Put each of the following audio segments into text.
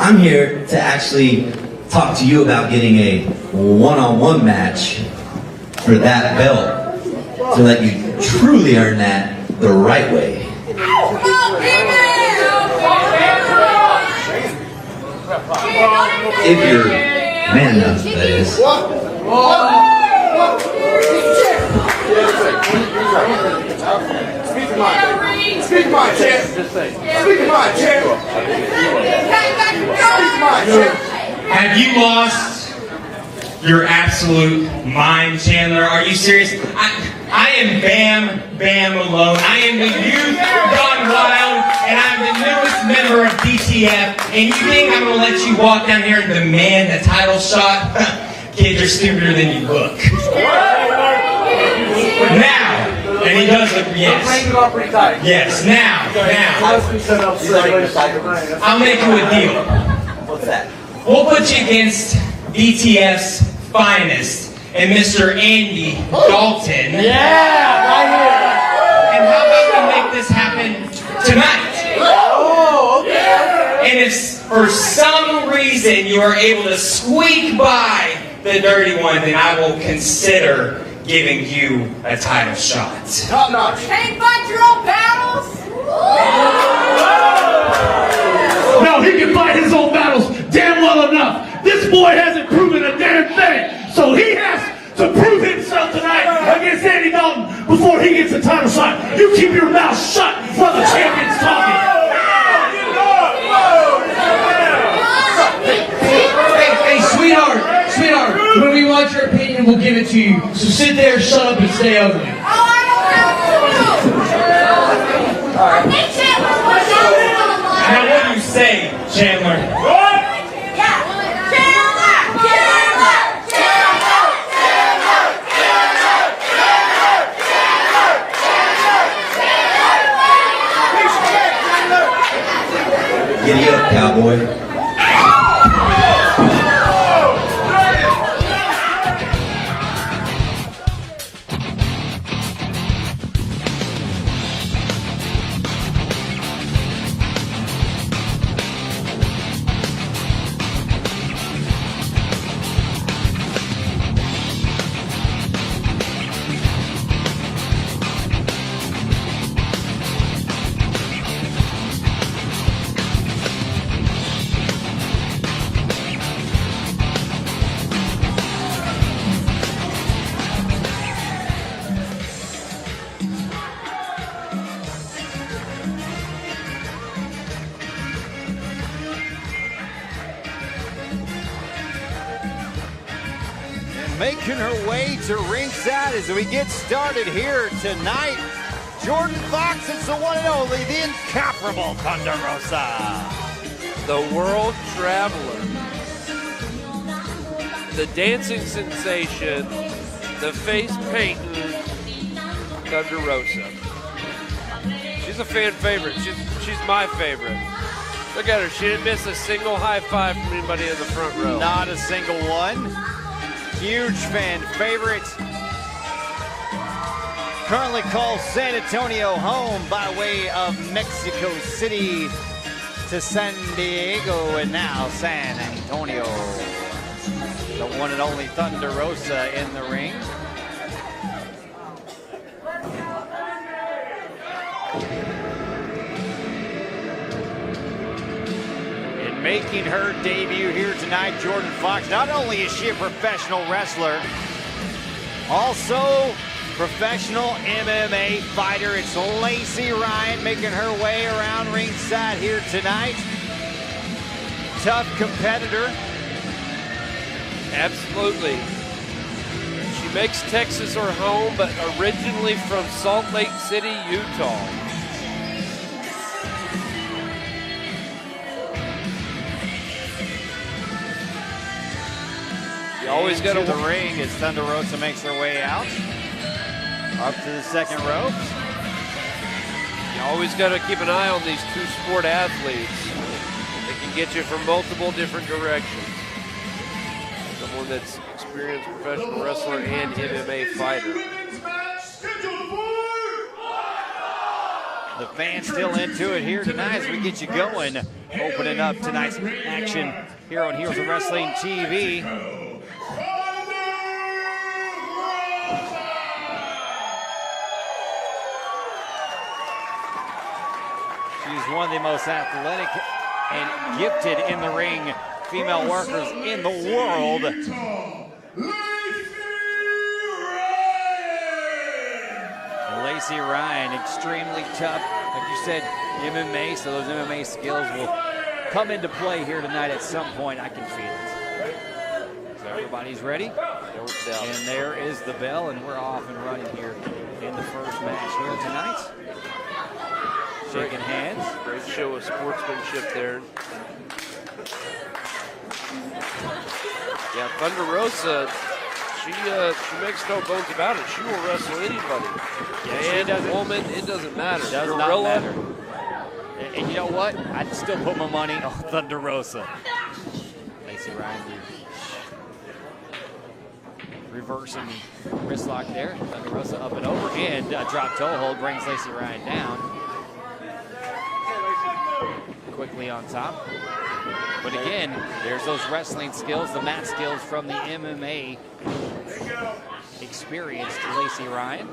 I'm here to actually talk to you about getting a one-on-one match for that belt to let you truly earn that the right way. If you're man enough, that is. Speak your mind. Speak your mind, champ. Speak your mind, champ. Speak your mind, champ. Have you lost your absolute mind, Chandler? Are you serious? I am Bam Malone. I am the youth gone wild, and I'm the newest member of DTF. And you think I'm going to let you walk down here and demand a title shot? Kids are stupider than you look. Now, and he does look, yes. Now, I'll make you a deal. What's that? We'll put you against DTF's finest and Mr. Andy Dalton. Yeah, right here. And how about we make this happen tonight? Oh, okay. And if for some reason you are able to squeak by the dirty one, then I will consider giving you a title shot. Top notch. Can't fight your own battles? No, he can fight his own battles damn well enough. This boy hasn't proven a damn thing. So he has to prove himself tonight against Andy Dalton before he gets a title shot. You keep your mouth shut while the champion's talking. Hey, sweetheart, when we want your opinion, we'll give it to you. So sit there, shut up, and stay ugly. Oh, I don't have to. I think Chandler was Now what do you say, Chandler? Yeah. Giddy up, cowboy. Making her way to ringside as we get started here tonight. Jordan Fox is the one and only, the incomparable Thunder Rosa. The world traveler. The dancing sensation. The face painting. Thunder Rosa. She's a fan favorite. She's my favorite. Look at her. She didn't miss a single high five from anybody in the front row. Not a single one. Huge fan favorite. Currently calls San Antonio home by way of Mexico City to San Diego and now San Antonio. The one and only Thunder Rosa in the ring. Making her debut here tonight, Jordan Fox. Not only is she a professional wrestler, also professional MMA fighter. It's Lacey Ryan making her way around ringside here tonight. Tough competitor. Absolutely. She makes Texas her home, but originally from Salt Lake City, Utah. You always got to the ring as Thunder Rosa makes her way out. Up to the second rope. You always got to keep an eye on these two sport athletes. They can get you from multiple different directions. Someone that's experienced professional wrestler and MMA fighter. The fans still into it here tonight as we get you going opening up tonight's action here on Heroes of Wrestling TV. She's one of the most athletic and gifted in the ring female workers in the world. Lacey Ryan, extremely tough. Like you said, MMA, so those MMA skills will come into play here tonight at some point. I can feel it. So everybody's ready. And there is the bell, and we're off and running here in the first match here tonight. Shaking hands. Great show of sportsmanship there. Yeah, Thunder Rosa, she makes no bones about it. She will wrestle anybody. Man, woman, it doesn't matter. Does not matter. And you know what? I'd still put my money on Thunder Rosa. Lacey Ryan reversing the wrist lock there. Thunder Rosa up and over, and a drop toe hold brings Lacey Ryan down. Quickly on top. But again, there's those wrestling skills, the mat skills from the MMA experienced Lacey Ryan.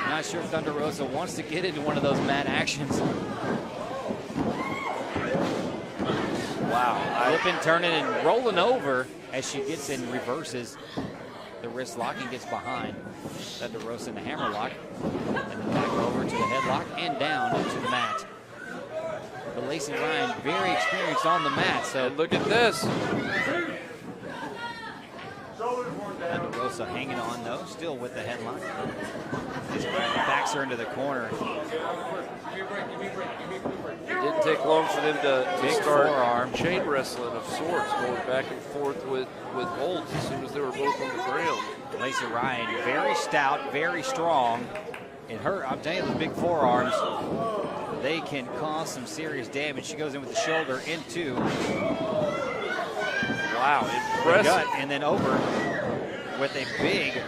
Not sure if Thunder Rosa wants to get into one of those mat actions. Wow, flipping, turning, and rolling over as she gets in, reverses the wrist lock and gets behind Thunder Rosa in the hammer lock. And then back over to the headlock and down to the mat. But Lacey Ryan, very experienced on the mat, so and look at this. Thunder Rosa hanging on though, still with the headlock. Backs her into the corner. It didn't take long for them to Big start forearm. chain wrestling of sorts, going back and forth with holds as soon as they were both on the ground. Lacey Ryan, very stout, very strong. And her, I'm telling you, the big forearms, they can cause some serious damage. She goes in with the shoulder into Wow, the impressive. gut, and then over with a big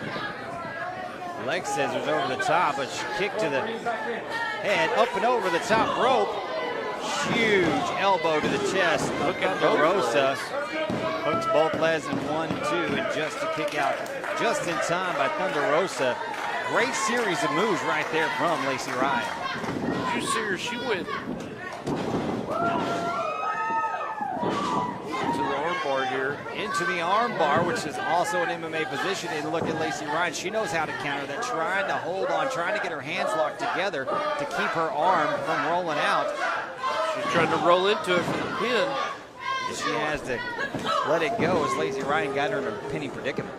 leg scissors over the top, but she kicked to the head, up and over the top rope. Huge elbow to the chest. Look at Thunder Rosa. Hooks both legs in 1, 2, and just to kick out just in time by Thunder Rosa. Great series of moves right there from Lacey Ryan. Did you see her? She went to the armbar here. Into the armbar, which is also an MMA position. And look at Lacey Ryan. She knows how to counter that, trying to hold on, trying to get her hands locked together to keep her arm from rolling out. She's trying to roll into it for the pin. She has to let it go as Lacey Ryan got her in a pinning predicament.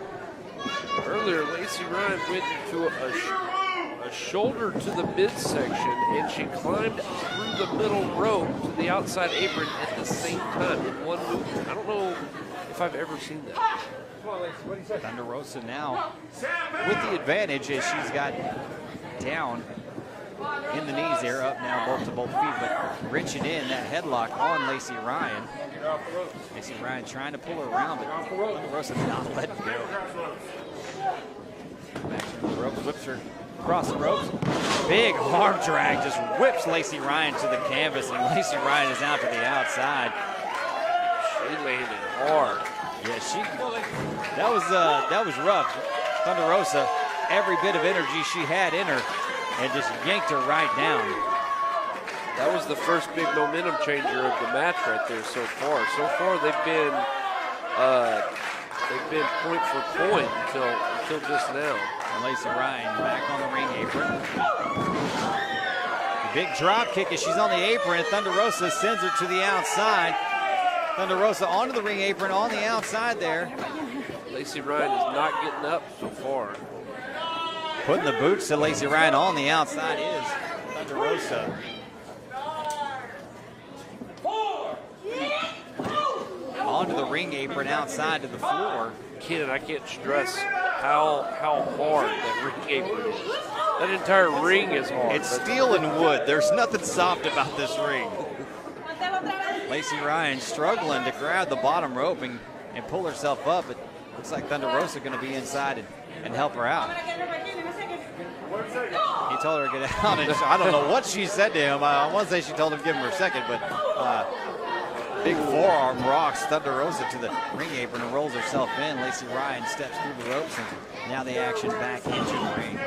Earlier, Lacey Ryan went into a shoulder to the midsection, and she climbed through the middle rope to the outside apron at the same time in one movement. I don't know if I've ever seen that. Thunder Rosa now with the advantage as she's got down in the knees there, up now both to both feet, but wrenching in that headlock on Lacey Ryan. Lacey Ryan trying to pull her around, but Thunder Rosa not letting go. Back to the ropes, whips her across the ropes. Big arm drag just whips Lacey Ryan to the canvas, and Lacey Ryan is out to the outside. She landed hard. Yeah, that was rough. Thunder Rosa, every bit of energy she had in her, and just yanked her right down. That was the first big momentum changer of the match right there so far. So far they've been point for point until just now. And Lacey Ryan back on the ring apron. The big drop kick as she's on the apron. Thunder Rosa sends her to the outside. Thunder Rosa onto the ring apron on the outside there. Lacey Ryan is not getting up so far. Putting the boots to Lacey Ryan on the outside is Thunder Rosa. Onto the ring apron outside to the floor. Ken, I can't stress how hard that ring apron is. That entire ring is hard. It's steel and wood. There's nothing soft about this ring. Lacey Ryan struggling to grab the bottom rope and pull herself up. It looks like Thunder Rosa going to be inside and help her out. He told her to get out, and I don't know what she said to him. I want to say she told him to give him her second, but big forearm rocks Thunder Rosa to the ring apron and rolls herself in. Lacey Ryan steps through the ropes, and now the action back into the ring.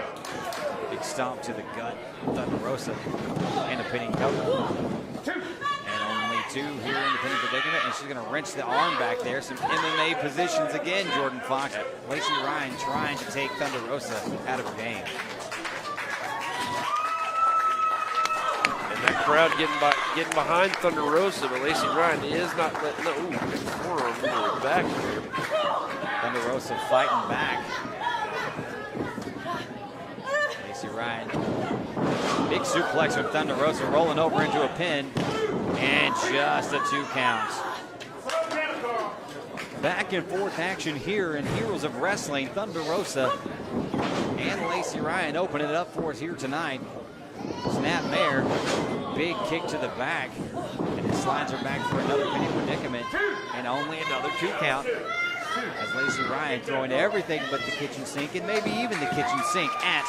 Big stomp to the gut, Thunder Rosa, and a pinning cover. And only 2 here in the pinning predicament, and she's going to wrench the arm back there. Some MMA positions again, Jordan Fox. Lacey Ryan trying to take Thunder Rosa out of her game. And that crowd getting behind Thunder Rosa, but Lacey Ryan is not letting no forearm into her back there. Thunder Rosa fighting back. Lacey Ryan, big suplex from Thunder Rosa, rolling over into a pin, and just a 2 count. Back and forth action here in Heroes of Wrestling. Thunder Rosa and Lacey Ryan opening it up for us here tonight. Snapmare, big kick to the back, and it slides her back for another pinning predicament, and only another 2 count. As Lacey Ryan throwing everything but the kitchen sink, and maybe even the kitchen sink at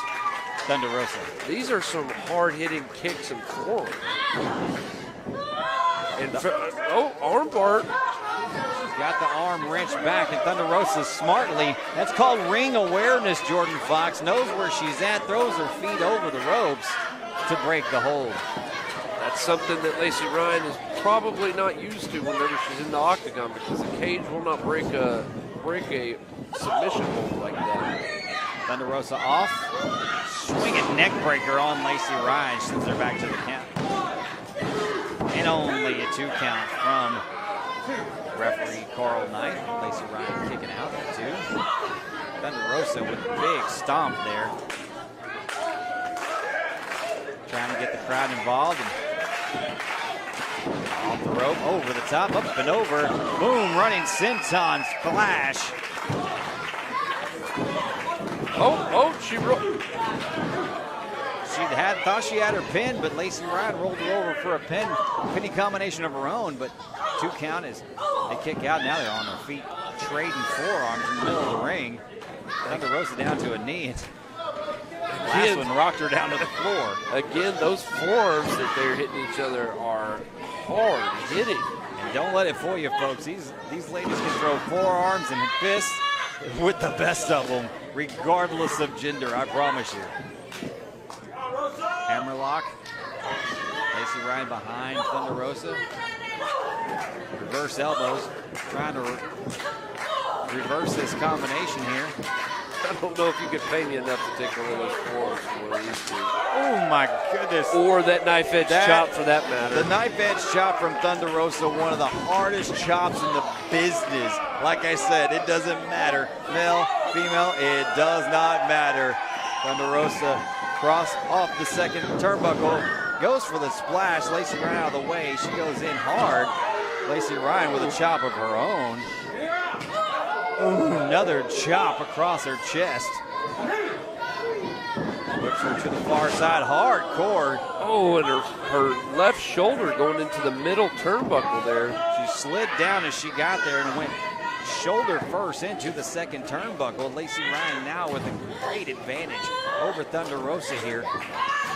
Thunder Rosa. These are some hard-hitting kicks and forearms. And armbar. She's got the arm wrenched back, and Thunder Rosa smartly, that's called ring awareness, Jordan Fox, knows where she's at, throws her feet over the ropes to break the hold. That's something that Lacey Ryan is probably not used to whenever she's in the octagon, because the cage will not break a submission hold like that. Thunder Rosa off, swinging neck breaker on Lacey Ryan, sends her back to the count. And only a 2 count from referee Carl Knight. Lacey Ryan kicking out at 2. Thunder Rosa with a big stomp there. Trying to get the crowd involved. And off the rope, over the top, up and over. Boom, running senton splash. She rolled. She thought she had her pin, but Lacey Ryan rolled her over for a pinning combination of her own, but 2 count as they kick out. Now they're on their feet, trading forearms in the middle of the ring. Thunder Rosa down to a knee. Last one rocked her down to the floor. Again, those forearms that they're hitting each other are hard hitting. And don't let it fool you, folks. These ladies can throw forearms and fists with the best of them, regardless of gender, I promise you. Hammerlock. Lacey Ryan behind Thunder Rosa. Reverse elbows. Trying to reverse this combination here. I don't know if you could pay me enough to take one of those forearms from one of these 2. Oh my goodness. Or that knife edge chop for that matter. The knife edge chop from Thunder Rosa, one of the hardest chops in the business. Like I said, it doesn't matter. Male, female, it does not matter. Thunder Rosa cross off the second turnbuckle, goes for the splash. Lacey Ryan out of the way. She goes in hard. Lacey Ryan with a chop of her own. Ooh, another chop across her chest. Whips her to the far side, hardcore. Oh, and her left shoulder going into the middle turnbuckle there. She slid down as she got there and went shoulder first into the second turnbuckle. Lacey Ryan now with a great advantage over Thunder Rosa here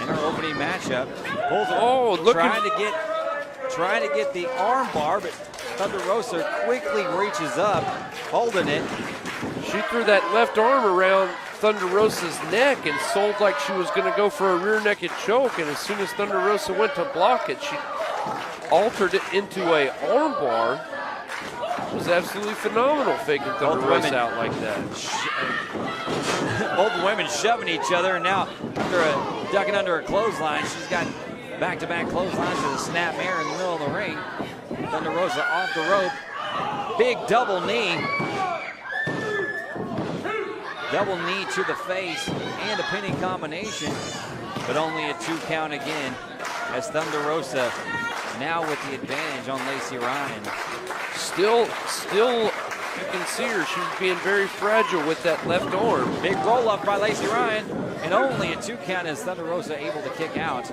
in her opening matchup. Pulls it, trying to get the arm bar, but Thunder Rosa quickly reaches up, holding it. She threw that left arm around Thunder Rosa's neck and sold like she was going to go for a rear naked choke, and as soon as Thunder Rosa went to block it, she altered it into a arm bar. It was absolutely phenomenal faking Thunder Rosa out like that. Both women shoving each other, and now ducking under a clothesline. She's got back-to-back clotheslines to the snapmare in the middle of the ring. Thunder Rosa off the rope. Big double knee. Double knee to the face and a pinning combination, but only a 2 count again as Thunder Rosa now with the advantage on Lacey Ryan. Still, you can see her. She's being very fragile with that left arm. Big roll up by Lacey Ryan, and only a 2 count as Thunder Rosa able to kick out.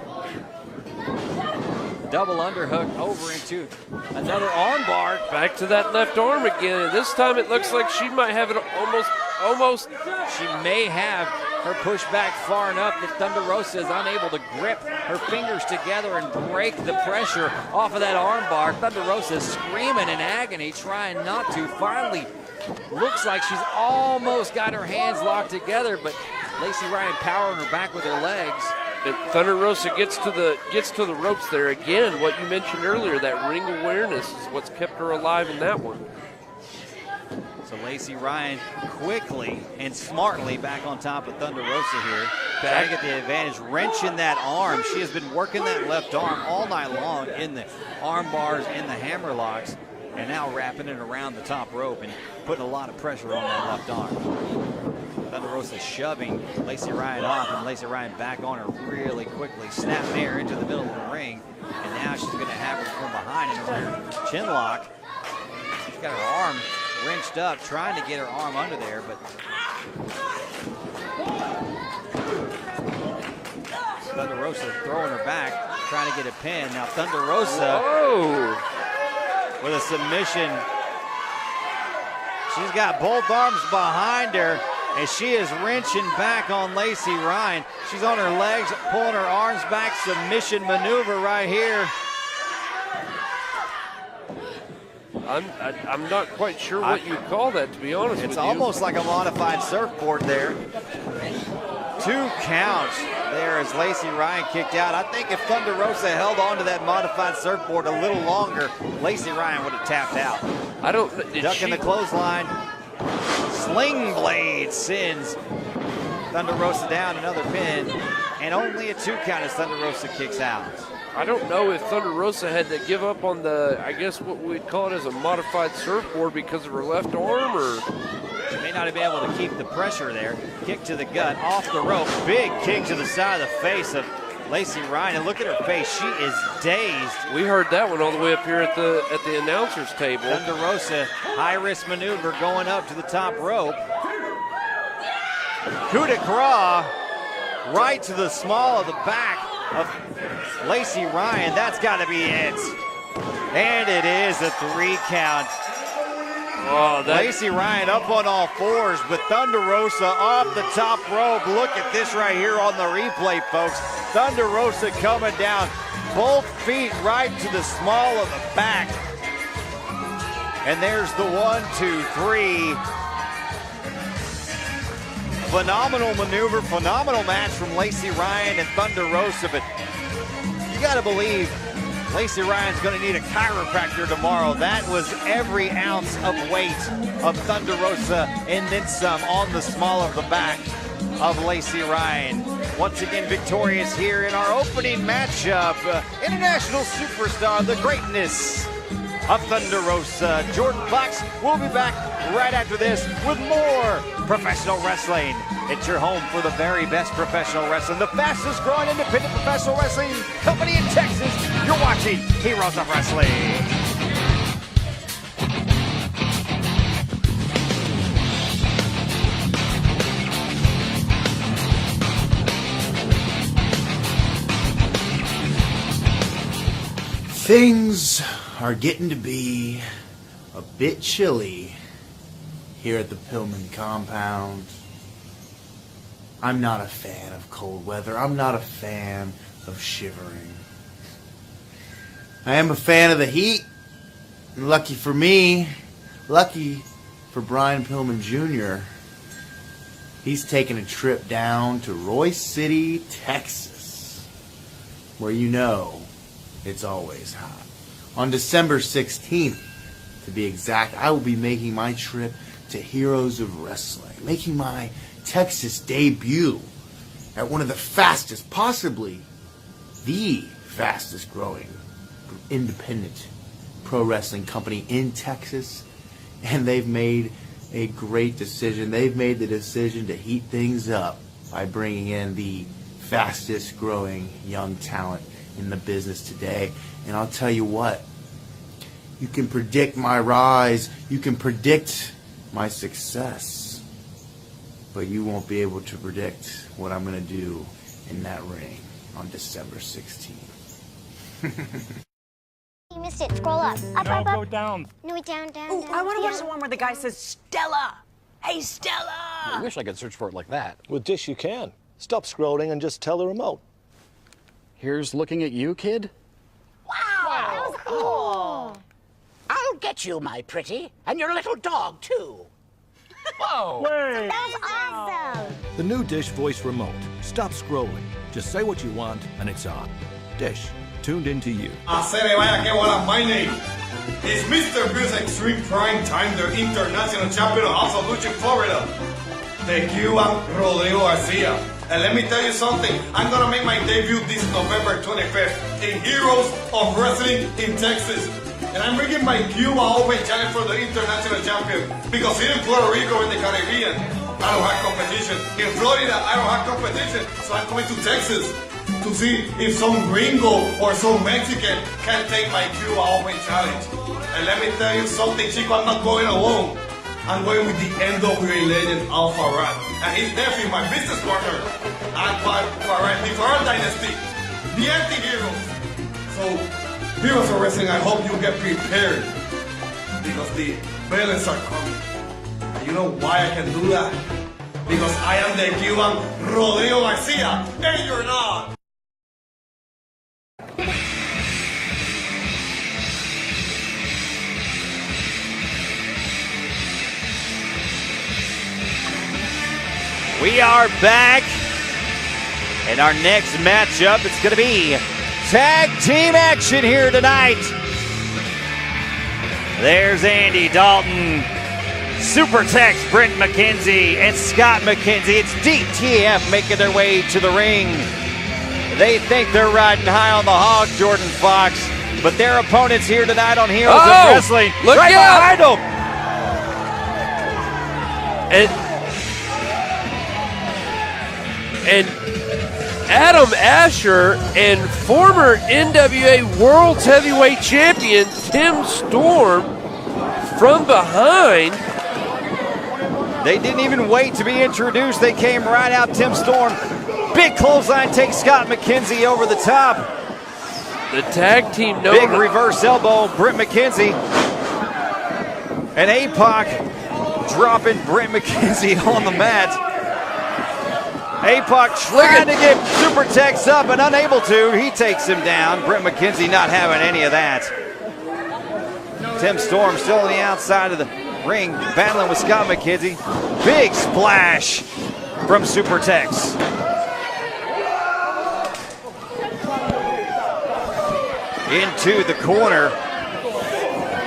double underhook over into another armbar. Back to that left arm again. And this time it looks like she might have it almost. She may have her push back far enough that Thunder Rosa is unable to grip her fingers together and break the pressure off of that armbar. Thunder Rosa is screaming in agony, trying not to. Finally, looks like she's almost got her hands locked together, but Lacey Ryan powering her back with her legs. And Thunder Rosa gets to the ropes there again. What you mentioned earlier, that ring awareness is what's kept her alive in that one. So Lacey Ryan quickly and smartly back on top of Thunder Rosa here. Trying to get the advantage, wrenching that arm. She has been working that left arm all night long in the arm bars, in the hammer locks, and now wrapping it around the top rope and putting a lot of pressure on that left arm. Thunder Rosa shoving Lacey Ryan off, and Lacey Ryan back on her really quickly, snapping her into the middle of the ring, and now she's going to have her from behind in a rear chin lock. She's got her arm wrenched up, trying to get her arm under there, but Thunder Rosa throwing her back, trying to get a pin. Now Thunder Rosa with a submission. She's got both arms behind her, and she is wrenching back on Lacey Ryan. She's on her legs, pulling her arms back, submission maneuver right here. I'm not quite sure what you call that, to be honest with you. It's almost like a modified surfboard there. 2 counts there as Lacey Ryan kicked out. I think if Thunder Rosa held on to that modified surfboard a little longer, Lacey Ryan would have tapped out. Ducking the clothesline. Sling blade sends Thunder Rosa down, another pin, and only a 2 count as Thunder Rosa kicks out. I don't know if Thunder Rosa had to give up on the, I guess what we'd call it as a modified surfboard because of her left arm, or she may not have been able to keep the pressure there. Kick to the gut, off the rope, big kick to the side of the face of Lacey Ryan, and look at her face, she is dazed. We heard that one all the way up here at the announcer's table. Thunder Rosa, high risk maneuver going up to the top rope. Coup de grace, right to the small of the back of Lacey Ryan. That's got to be it. And it is a 3 count. Oh, Lacey Ryan up on all fours, but Thunder Rosa off the top rope. Look at this right here on the replay, folks. Thunder Rosa coming down, both feet right to the small of the back. And there's the 1, 2, 3. Phenomenal maneuver, phenomenal match from Lacey Ryan and Thunder Rosa, but you got to believe Lacey Ryan's going to need a chiropractor tomorrow. That was every ounce of weight of Thunder Rosa and then some on the small of the back of Lacey Ryan. Once again victorious here in our opening matchup. International superstar, the greatness of Thunder Rosa. Jordan Fox will be back right after this with more professional wrestling. It's your home for the very best professional wrestling, the fastest growing independent professional wrestling company in Texas. You're watching Heroes of Wrestling. Things are getting to be a bit chilly here at the Pillman compound. I'm not a fan of cold weather. I'm not a fan of shivering. I am a fan of the heat. And lucky for me, lucky for Brian Pillman Jr., he's taking a trip down to Royce City, Texas, where you know it's always hot. On December 16th, to be exact, I will be making my trip to Heroes of Wrestling, making my Texas debut at one of the fastest, possibly the fastest growing independent pro wrestling company in Texas. And they've made a great decision. They've made the decision to heat things up by bringing in the fastest growing young talent in the business today. And I'll tell you what, you can predict my rise, you can predict my success, but you won't be able to predict what I'm going to do in that ring on December 16th. You missed it. Scroll up. Up, No, up, go up. down. No, down, down, Ooh, down. I want to Yeah. watch the one where the guy says, Stella! Hey, Stella! I wish I could search for it like that. With Dish, you can. Stop scrolling and just tell the remote. Here's looking at you, kid. That was cool. I'll get you, my pretty, and your little dog, too. Whoa! That was awesome. The new Dish voice remote. Stop scrolling. Just say what you want and it's on. Dish, tuned into you. My name is Mr. Bills Extreme Prime Time, the international champion of House of Lucha, Florida. The Cuban Rodrigo Garcia. And let me tell you something, I'm gonna make my debut this November 25th in Heroes of Wrestling in Texas. And I'm bringing my Cuba Open Challenge for the international champion. Because here in Puerto Rico in the Caribbean, I don't have competition. In Florida, I don't have competition. So I'm coming to Texas to see if some gringo or some Mexican can take my Cuba Open Challenge. And let me tell you something, Chico, I'm not going alone. I'm going with the NWA legend Alpha Rat. And his nephew, my business partner, Alpha Rat, the Farrell Dynasty, the anti-heroes. So, Heroes of Wrestling, I hope you get prepared. Because the villains are coming. And you know why I can do that? Because I am the Cuban Rodrigo Garcia, and you're not. We are back. And our next matchup, it's going to be tag team action here tonight. There's Andy Dalton, Super Tex, Brent McKenzie, and Scott McKenzie. It's DTF making their way to the ring. They think they're riding high on the hog, Jordan Fox, but their opponents here tonight on Heroes of Wrestling, look right out! behind them. And Adam Asher and former NWA World Heavyweight Champion Tim Storm from behind. They didn't even wait to be introduced. They came right out. Tim Storm, big clothesline, takes Scott McKenzie over the top. The tag team known. Big reverse elbow, Brent McKenzie. And APOC dropping Brent McKenzie on the mat. APOC trying to get Super Tex up and unable to. He takes him down. Brent McKenzie not having any of that. Tim Storm still on the outside of the ring, battling with Scott McKenzie. Big splash from Super Tex. Into the corner.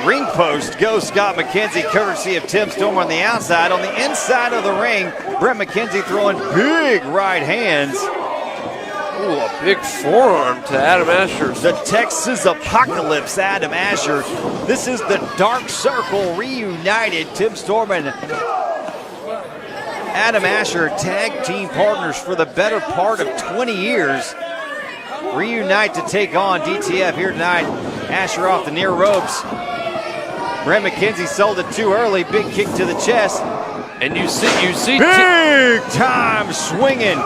Ring post goes Scott McKenzie, courtesy of Tim Storm on the outside. On the inside of the ring, Brent McKenzie throwing big right hands. Ooh, a big forearm to Adam Asher. The Texas Apocalypse, Adam Asher. This is the Dark Circle reunited. Tim Storm and Adam Asher, tag team partners for the better part of 20 years. Reunite to take on DTF here tonight. Asher off the near ropes. Brent McKenzie sold it too early. Big kick to the chest. And you see big time swinging.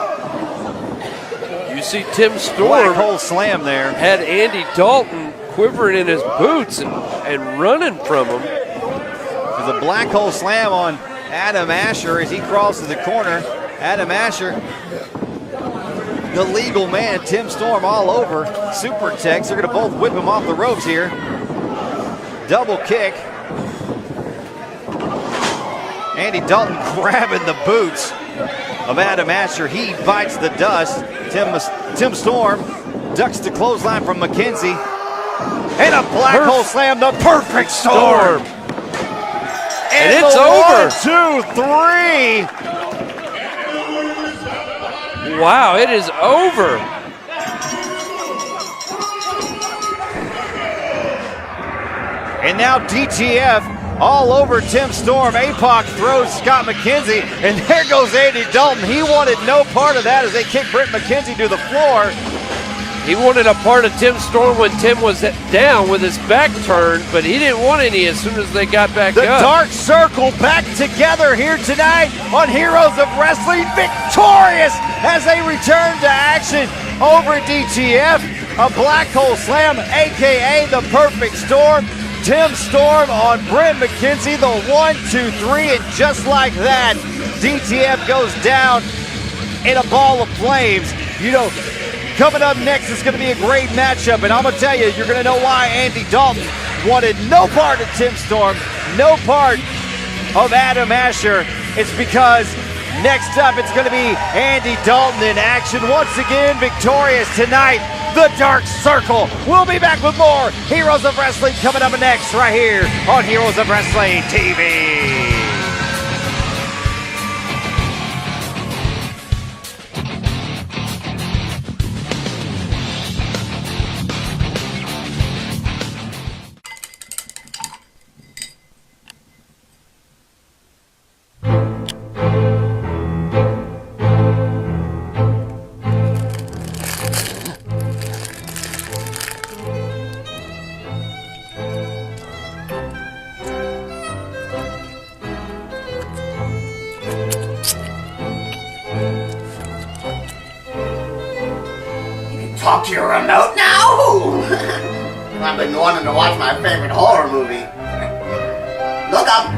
You see Tim Storm black hole slam there. Had Andy Dalton quivering in his boots and running from him. There's a black hole slam on Adam Asher as he crawls to the corner. Adam Asher, the legal man, Tim Storm all over. Super Tex, they're going to both whip him off the ropes here. Double kick. Andy Dalton grabbing the boots of Adam Asher. He bites the dust. Tim Storm ducks the clothesline from McKenzie. And a black hole slam, the perfect storm. And it's over. 1, 2, 3. Wow, it is over. And now DTF all over Tim Storm. APOC throws Scott McKenzie, and there goes Andy Dalton. He wanted no part of that as they kick Brent McKenzie to the floor. He wanted a part of Tim Storm when Tim was down with his back turned, but he didn't want any as soon as they got back The up. Dark Circle back together here tonight on Heroes of Wrestling, victorious as they return to action over DTF. a Black Hole Slam, a.k.a. the Perfect Storm. Tim Storm on Brent McKenzie, the 1, 2, 3, and just like that, DTF goes down in a ball of flames. You know, coming up next is going to be a great matchup, and I'm going to tell you, you're going to know why Andy Dalton wanted no part of Tim Storm, no part of Adam Asher. It's because next up it's going to be Andy Dalton in action once again, victorious tonight. The Dark Circle. We'll be back with more Heroes of Wrestling coming up next right here on Heroes of Wrestling TV. Talk to your remote now! I've been wanting to watch my favorite horror movie. Look up!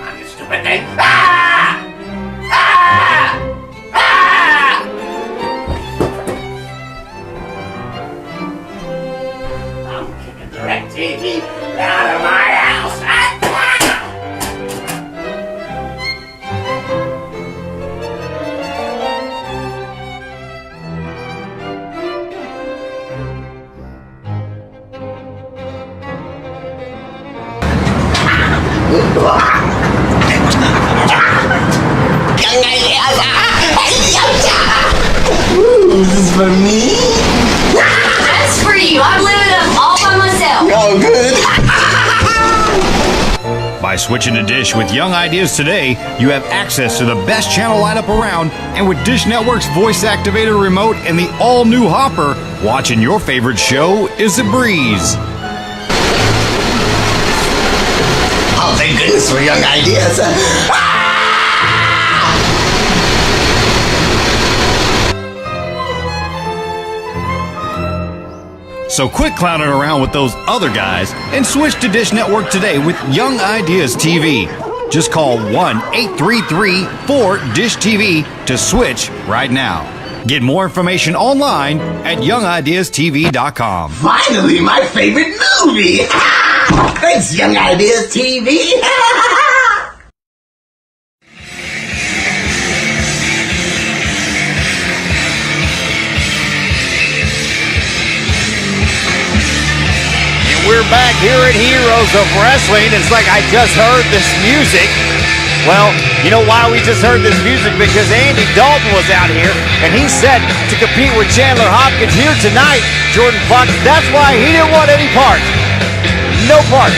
On you stupid thing! I'm kicking DirecTV out of my house! Ooh, this is for me? That's for you. I'm living up all by myself. Oh, good. By switching to Dish with Young Ideas today, you have access to the best channel lineup around, and with Dish Network's voice-activated remote and the all-new Hopper, watching your favorite show is a breeze. Oh, thank goodness for Young Ideas. So quit clowning around with those other guys and switch to Dish Network today with Young Ideas TV. Just call 1-833-4-DISH-TV to switch right now. Get more information online at YoungIdeasTV.com. Finally, my favorite movie! Thanks, Young Ideas TV! We're back here at Heroes of Wrestling. It's like I just heard this music. Well, you know why we just heard this music? Because Andy Dalton was out here, and he's set to compete with Chandler Hopkins here tonight, Jordan Fox. That's why he didn't want any part. No part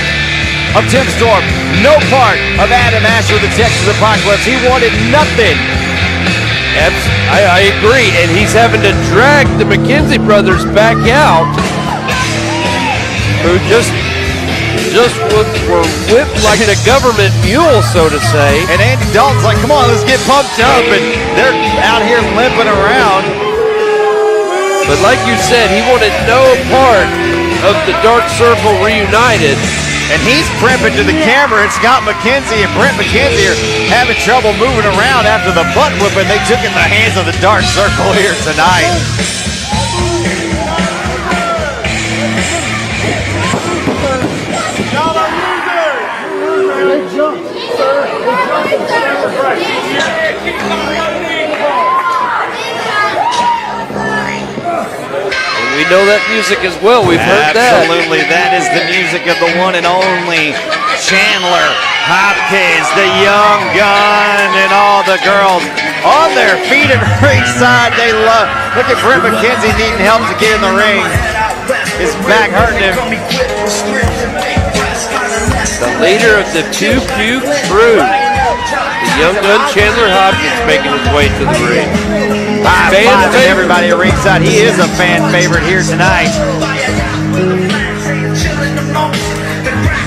of Tim Storm. No part of Adam Asher, the Texas Apocalypse. He wanted nothing. I agree, and he's having to drag the McKenzie brothers back out, who just were whipped like a government mule, so to say. And Andy Dalton's like, come on, let's get pumped up. And they're out here limping around. But like you said, he wanted no part of the Dark Circle reunited. And he's primping to the camera. And Scott McKenzie and Brent McKenzie are having trouble moving around after the butt whipping they took in the hands of the Dark Circle here tonight. We know that music as well. We've heard that. Absolutely. That is the music of the one and only Chandler Hopkins, the young gun, and all the girls on their feet at ringside. They love. Look at Brent McKenzie needing help to get in the ring. His back hurting him. The leader of the Pew Pew Crew, the young gun Chandler Hopkins, making his way to the ring. High five to everybody at ringside. He is a fan favorite here tonight.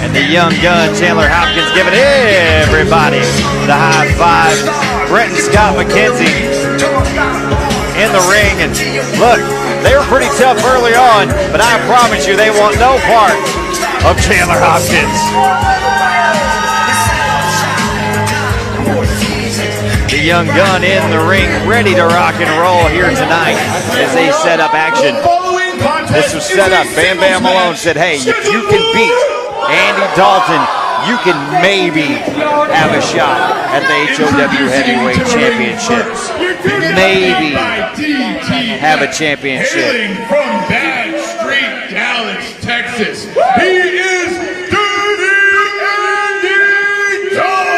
And the young gun, Chandler Hopkins, giving everybody the high five. Brent and Scott McKenzie in the ring. And look, they were pretty tough early on, but I promise you they want no part of Chandler Hopkins. The young gun in the ring, ready to rock and roll here tonight as they set up action. This was set up. Bam Bam Malone said, hey, if you can beat Andy Dalton, you can maybe have a shot at the HOW Heavyweight Championship. Maybe have a championship. Hailing from Bad Street, Dallas, Texas, he is Dirty Andy Dalton!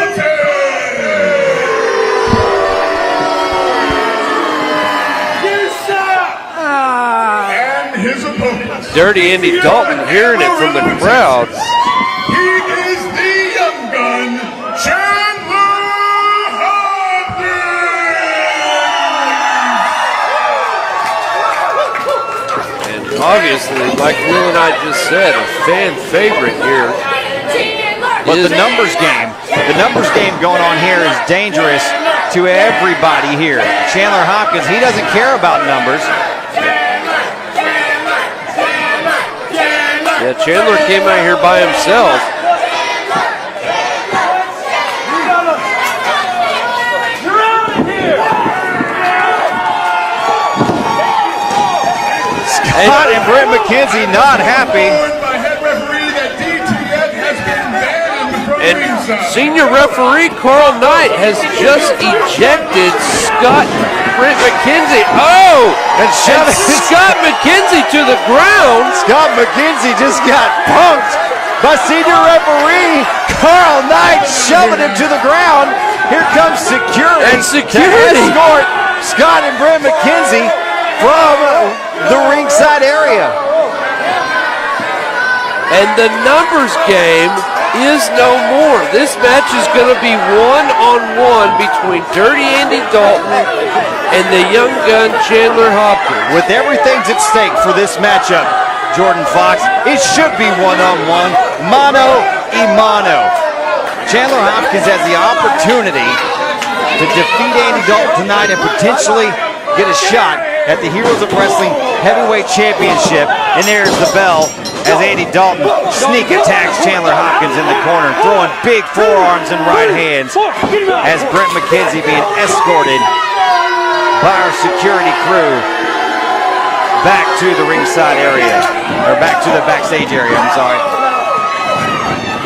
And his opponent. Dirty Andy Dalton hearing it from the crowd. He is the young gun, Chandler Hopkins! And obviously, like Will and I just said, a fan favorite here. But the numbers game going on here is dangerous to everybody here. Chandler Hopkins, he doesn't care about numbers. Yeah, Chandler came out here by himself. Scott and Brent McKenzie not happy. And senior referee Carl Knight has just ejected Scott Brent McKenzie. Oh! And Scott McKenzie to the ground. Scott McKenzie just got punked by senior referee Carl Knight, shoving him to the ground. Here comes security. And security to escort Scott and Brent McKenzie from the ringside area. And the numbers game is no more. This match is going to be one-on-one between Dirty Andy Dalton and the young gun Chandler Hopkins. With everything's at stake for this matchup, Jordan Fox, it should be one-on-one, mano a mano. Chandler Hopkins has the opportunity to defeat Andy Dalton tonight and potentially get a shot at the Heroes of Wrestling Heavyweight Championship. And there's the bell as Andy Dalton sneak attacks Chandler Hopkins in the corner, throwing big forearms and right hands as Brent McKenzie being escorted by our security crew back to the ringside area, or back to the backstage area, I'm sorry.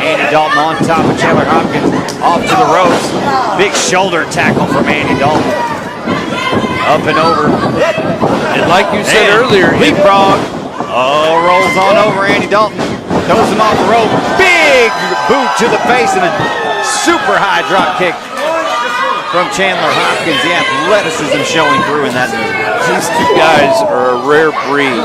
Andy Dalton on top of Chandler Hopkins, off to the ropes. Big shoulder tackle from Andy Dalton. Up and over. And like you said earlier, leapfrog. Oh, rolls on over Andy Dalton. Throws him off the rope. Big boot to the face and a super high drop kick from Chandler Hopkins. The athleticism showing through in that move. These two guys are a rare breed.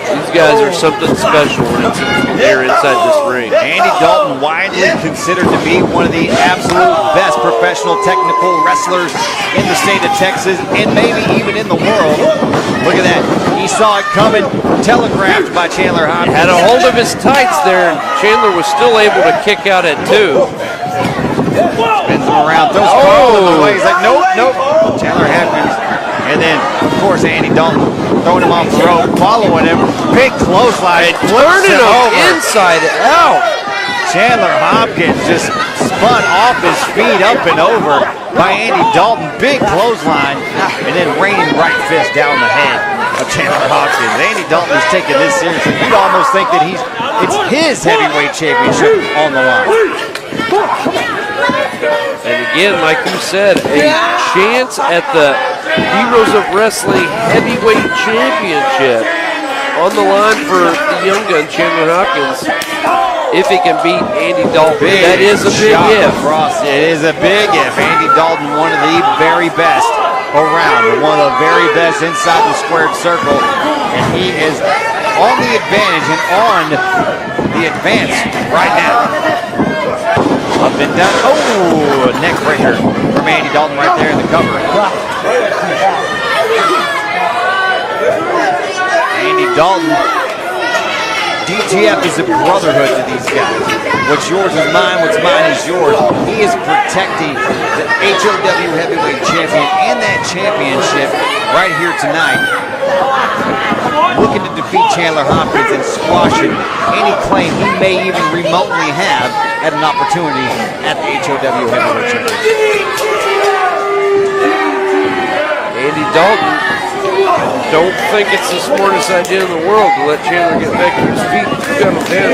These guys are something special when they're inside this ring. Andy Dalton, widely considered to be one of the absolute best professional technical wrestlers in the state of Texas and maybe even in the world. Look at that. He saw it coming, telegraphed by Chandler Hopkins. Had a hold of his tights there, and Chandler was still able to kick out at two. Spins him around, throws Carl away. He's like, nope, nope. Chandler Hopkins. And then, of course, Andy Dalton throwing him off the rope, following him. Big clothesline. Turning him inside out. Chandler Hopkins just spun off his feet up and over by Andy Dalton. Big clothesline. And then raining right fist down the head of Chandler Hopkins. Andy Dalton is taking this seriously. You'd almost think that it's his heavyweight championship on the line. And again, like you said, a chance at the Heroes of Wrestling Heavyweight Championship on the line for the young gun Chandler Hopkins. If he can beat Andy Dalton, that is a big if. It is a big if. Andy Dalton, one of the very best around, one of the very best inside the squared circle, and he is on the advantage and on the advance right now. Up and down. Oh, neck breaker from Andy Dalton right there in the cover. Andy Dalton DTF is a brotherhood to these guys. What's yours is mine, what's mine is yours. He is protecting the HOW Heavyweight Champion and that championship right here tonight. Looking to defeat Chandler Hopkins and squashing any claim he may even remotely have at an opportunity at the HOW Heavyweight Championship. Andy Dalton, don't think it's the smartest idea in the world to let Chandler get back to his feet. You got him down.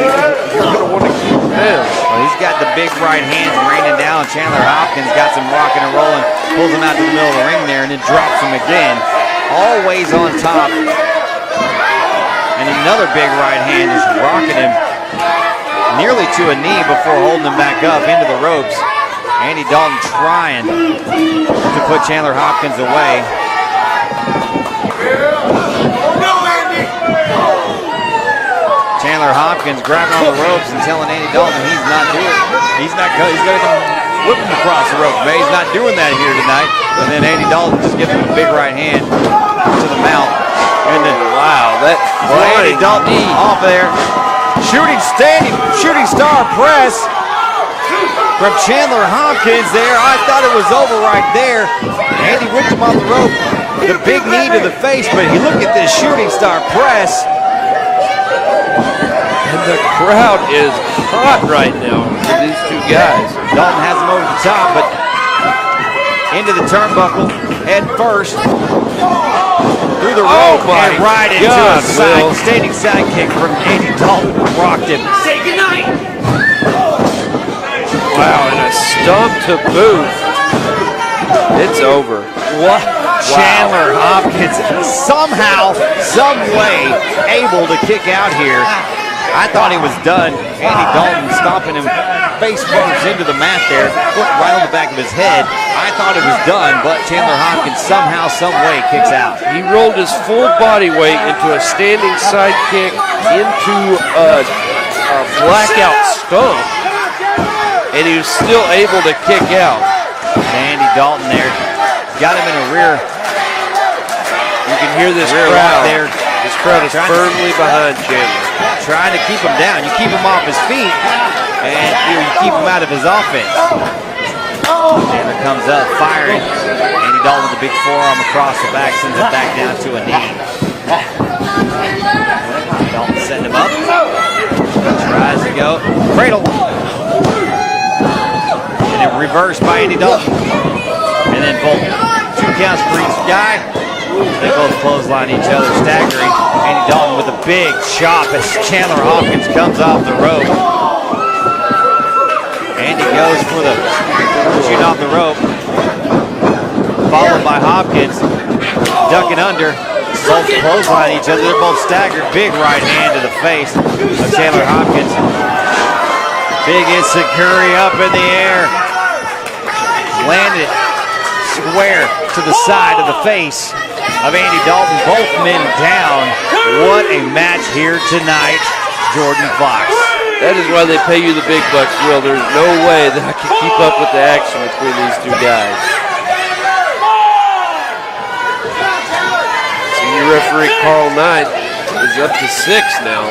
You're going to want to keep him down. Well, he's got the big right hands raining down. Chandler Hopkins got some rocking and rolling, pulls him out to the middle of the ring there, and then drops him again. Always on top. And another big right hand is rocking him nearly to a knee before holding him back up into the ropes. Andy Dalton trying to put Chandler Hopkins away. Chandler Hopkins grabbing on the ropes and telling Andy Dalton he's not doing it. He's going to whip him across the ropes, man. He's not doing that here tonight. And then Andy Dalton just gives him a big right hand to the mouth. And then, wow, Andy Dalton off there. Shooting star press from Chandler Hopkins there. I thought it was over right there. Andy whipped him off the rope. The big knee to the face, but you look at this shooting star press. And the crowd is hot right now for these two guys. Dalton has him over the top, but into the turnbuckle, head first, through the rope, and right into a standing sidekick from Andy Dalton. Rocked him. Say goodnight. Wow, and a stomp to boot. It's over. What? Wow. Chandler Hopkins somehow, some way, able to kick out here. I thought he was done. Andy Dalton stomping him face first into the mat there, foot right on the back of his head. I thought it was done, but Chandler Hopkins somehow, some way kicks out. He rolled his full body weight into a standing side kick, into a blackout stomp, and he was still able to kick out. And Andy Dalton there got him in a rear. You can hear this crowd there. This crowd is firmly behind Chandler. Trying to keep him down. You keep him off his feet, and you keep him out of his offense. Chandler comes up, firing. Andy Dalton with the big forearm across the back, sends it back down to a knee. Dalton setting him up. Tries to go. Cradle. And then reversed by Andy Dalton. And then both 2 counts for each guy. They both clothesline each other, staggering. Andy Dalton with a big chop as Chandler Hopkins comes off the rope. Andy goes for the shoot off the rope, followed by Hopkins, ducking under. Both clothesline each other. They're both staggered. Big right hand to the face of Chandler Hopkins. Big Enziguri up in the air. Landed square to the side of the face of Andy Dalton. Both men down. What a match here tonight, Jordan Fox. That is why they pay you the big bucks, Will. There's no way that I can keep up with the action between these two guys. Senior referee Carl Knight is up to 6 now.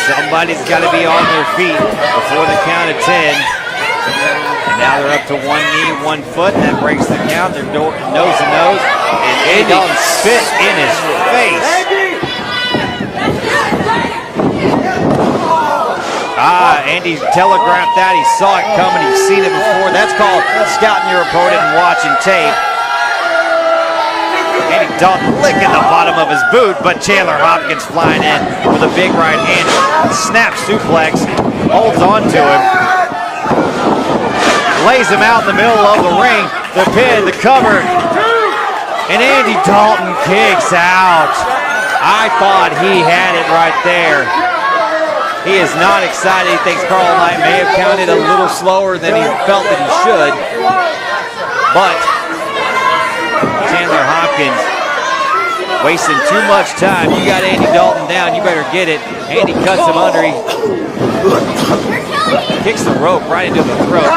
Somebody's got to be on their feet before the count of 10. And now they're up to 1 knee, 1 foot. That breaks the count. They're nose to nose. And Andy Dalton spit in his face. Andy telegraphed that. He saw it coming. He's seen it before. That's called scouting your opponent and watching tape. Andy Dalton licking the bottom of his boot, but Chandler Hopkins flying in with a big right hand. Snap suplex. Holds on to him. Lays him out in the middle of the ring. The pin, the cover. And Andy Dalton kicks out. I thought he had it right there. He is not excited. He thinks Carl Knight may have counted a little slower than he felt that he should. But Chandler Hopkins wasting too much time. You got Andy Dalton down. You better get it. Andy cuts him under. He kicks the rope right into the throat.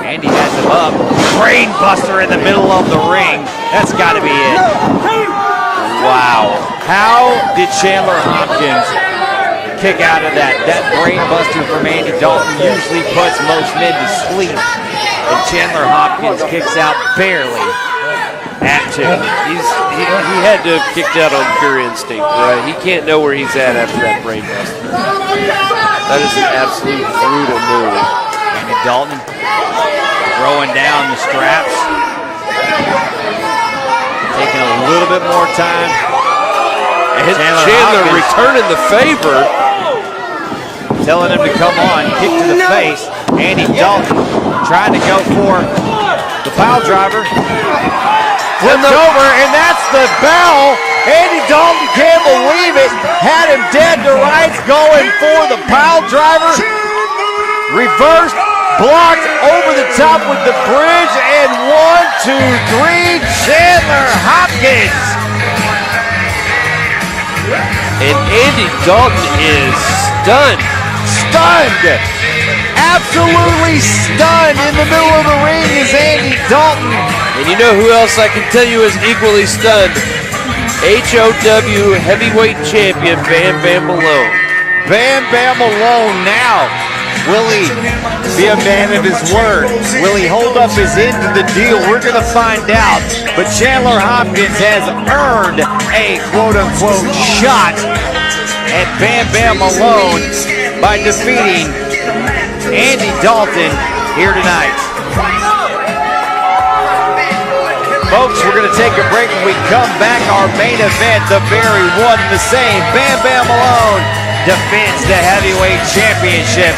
Andy has him up. Brain buster in the middle of the ring. That's got to be it. Wow. How did Chandler Hopkins kick out of that? That brain buster from Andy Dalton usually puts most men to sleep. And Chandler Hopkins kicks out barely at 2. He had to have kicked out on pure instinct, right? He can't know where he's at after that brain buster. That is an absolute brutal move. Andy Dalton throwing down the straps. Taking a little bit more time. And Chandler returning the favor. Telling him to come on. Kick to the face. Andy Dalton trying to go for the pile driver. Flipped over, and that's the bell. Andy Dalton can't believe it. Had him dead to rights going for the pile driver. Reversed. Blocked over the top with the bridge, and 1, 2, 3, Chandler Hopkins. And Andy Dalton is stunned. Stunned. Absolutely stunned. In the middle of the ring is Andy Dalton. And you know who else I can tell you is equally stunned? HOW heavyweight champion Bam Bam Malone. Bam Bam Malone now. Will he be a man of his word? Will he hold up his end of the deal? We're going to find out. But Chandler Hopkins has earned a quote-unquote shot at Bam Bam Malone by defeating Andy Dalton here tonight. Folks, we're going to take a break. When we come back, our main event, the very one and the same. Bam Bam Malone defends the heavyweight championship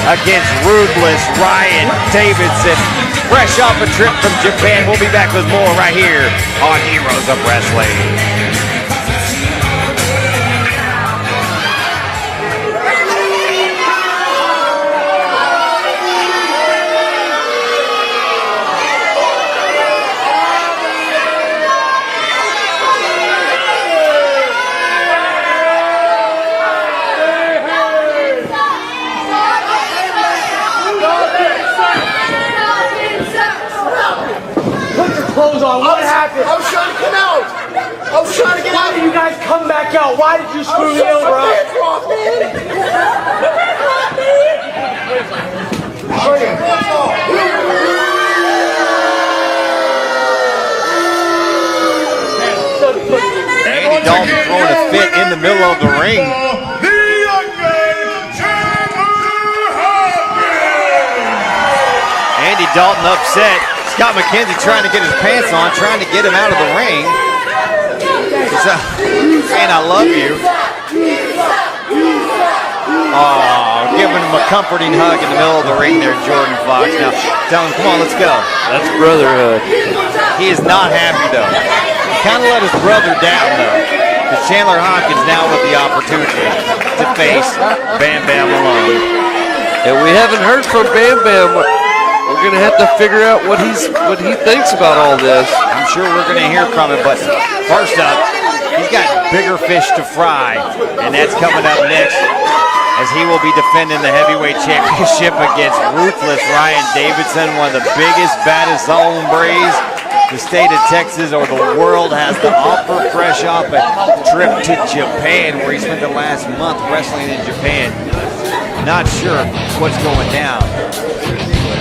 against ruthless Ryan Davidson. Fresh off a trip from Japan. We'll be back with more right here on Heroes of Wrestling. What happened? I was trying to get out. I was trying to get out. Why did you guys come back out? Why did you screw me over? Andy Dalton throwing a fit in the middle of the ring. Andy Dalton upset. Scott McKenzie trying to get his pants on, trying to get him out of the ring. Saying I love you. Oh, giving him a comforting hug in the middle of the ring there, Jordan Fox. Now, tell him, come on, let's go. That's brotherhood. He is not happy, though. Kind of let his brother down, though. Because Chandler Hopkins now with the opportunity to face Bam Bam Malone. And we haven't heard from Bam Bam. We're going to have to figure out what he thinks about all this. I'm sure we're going to hear from him, but first up, he's got bigger fish to fry, and that's coming up next as he will be defending the heavyweight championship against ruthless Ryan Davidson, one of the biggest, baddest hombres the state of Texas or the world has to offer, fresh off a trip to Japan where he spent the last month wrestling in Japan. Not sure what's going down.